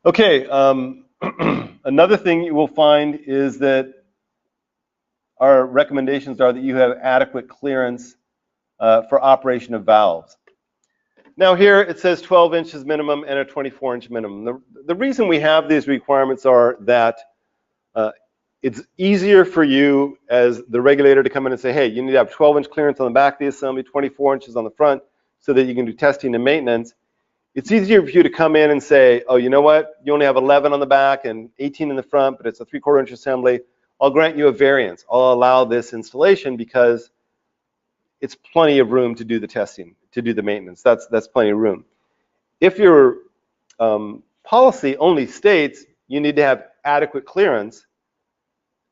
Okay, another thing you will find is that our recommendations are that you have adequate clearance for operation of valves. Now here it says 12 inches minimum and a 24-inch minimum. The reason we have these requirements are that it's easier for you as the regulator to come in and say, hey, you need to have 12-inch clearance on the back of the assembly, 24 inches on the front, so that you can do testing and maintenance. It's easier for you to come in and say, oh, you know what, you only have 11 on the back and 18 in the front, but it's a 3/4 inch assembly. I'll grant you a variance. I'll allow this installation because it's plenty of room to do the testing, to do the maintenance. That's plenty of room. If your policy only states you need to have adequate clearance,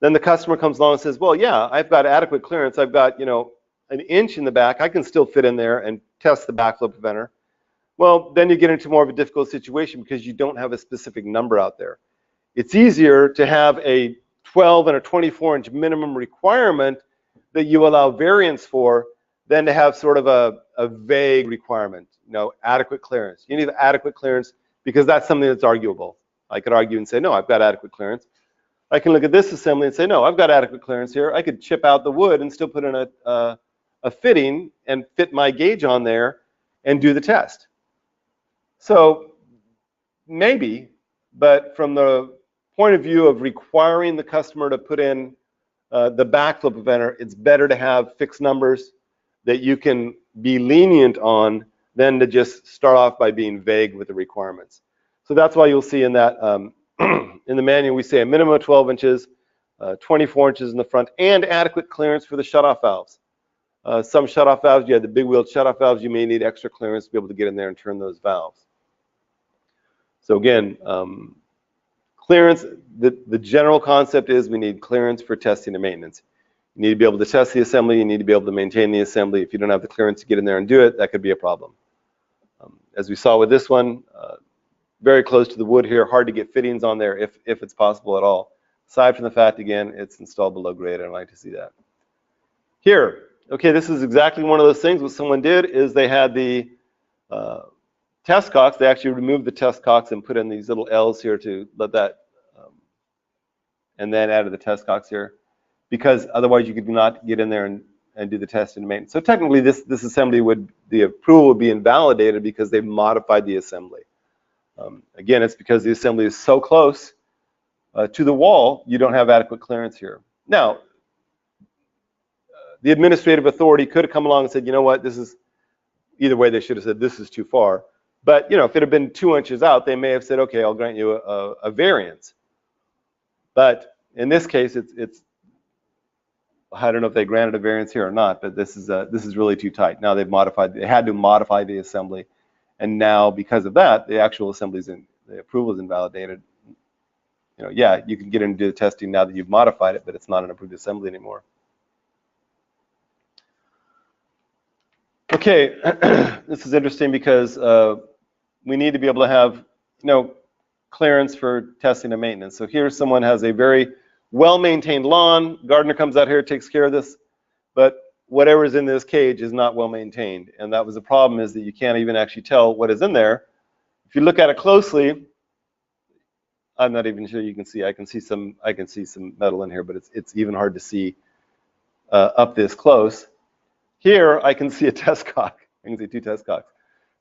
then the customer comes along and says, well, yeah, I've got adequate clearance. I've got, you know, an inch in the back. I can still fit in there and test the backflow preventer. Well, then you get into more of a difficult situation because you don't have a specific number out there. It's easier to have a 12 and a 24-inch minimum requirement that you allow variance for than to have sort of a vague requirement, you know, adequate clearance. You need adequate clearance because that's something that's arguable. I could argue and say, no, I've got adequate clearance. I can look at this assembly and say, no, I've got adequate clearance here. I could chip out the wood and still put in a fitting and fit my gauge on there and do the test. So maybe, but from the point of view of requiring the customer to put in the backflow preventer, it's better to have fixed numbers that you can be lenient on than to just start off by being vague with the requirements. So that's why you'll see in that in the manual we say a minimum of 12 inches, 24 inches in the front, and adequate clearance for the shutoff valves. Some shutoff valves, you have the big wheeled shutoff valves, you may need extra clearance to be able to get in there and turn those valves. So again, clearance, the general concept is we need clearance for testing and maintenance. You need to be able to test the assembly, you need to be able to maintain the assembly. If you don't have the clearance to get in there and do it, that could be a problem. As we saw with this one, very close to the wood here, hard to get fittings on there if it's possible at all. Aside from the fact, again, it's installed below grade. I don't like to see that. Here, okay, this is exactly one of those things. What someone did is they had the test cocks. They actually removed the test cocks and put in these little L's here to let that, and then added the test cocks here, because otherwise you could not get in there and do the test and maintenance. So technically this assembly the approval would be invalidated because they've modified the assembly. Again, it's because the assembly is so close to the wall, you don't have adequate clearance here. Now, the administrative authority could have come along and said, you know what, this is, either way they should have said this is too far. But, you know, if it had been 2 inches out, they may have said, okay, I'll grant you a variance. But in this case, it's I don't know if they granted a variance here or not, but this is really too tight. Now they had to modify the assembly, and now because of that, the actual assembly's the approval is invalidated. You know, yeah, you can get into the testing now that you've modified it, but it's not an approved assembly anymore. Okay, this is interesting because we need to be able to have, you know, clearance for testing and maintenance. So here someone has a very well-maintained lawn. Gardener comes out here, takes care of this, but whatever is in this cage is not well-maintained. And that was the problem, is that you can't even actually tell what is in there. If you look at it closely, I'm not even sure you can see. I can see some metal in here, but it's even hard to see up this close. Here, I can see a test cock. I can see 2 test cocks.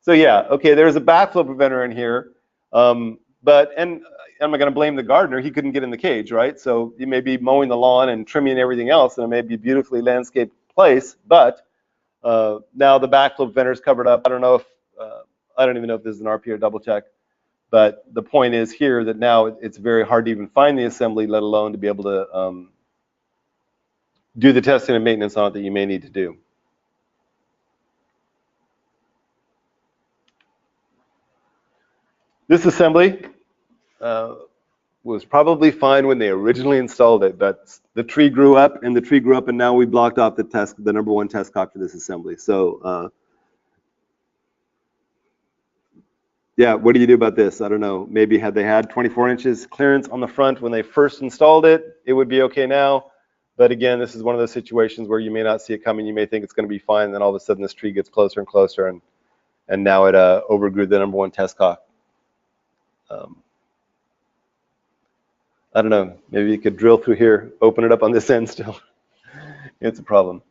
So yeah, okay, there's a backflow preventer in here, but I'm not going to blame the gardener. He couldn't get in the cage, right? So you may be mowing the lawn and trimming everything else, and it may be a beautifully landscaped place, but now the backflow preventer is covered up. I don't know if I don't even know if this is an RP or double check, but the point is here that now it's very hard to even find the assembly, let alone to be able to do the testing and maintenance on it that you may need to do. This assembly was probably fine when they originally installed it, but the tree grew up, and now we blocked off the #1 test cock for this assembly. So yeah, what do you do about this? I don't know. Maybe had they had 24 inches clearance on the front when they first installed it, it would be okay now. But again, this is one of those situations where you may not see it coming. You may think it's going to be fine, and then all of a sudden this tree gets closer and closer, and now it overgrew the #1 test cock. I don't know, maybe you could drill through here, open it up on this end still. It's a problem.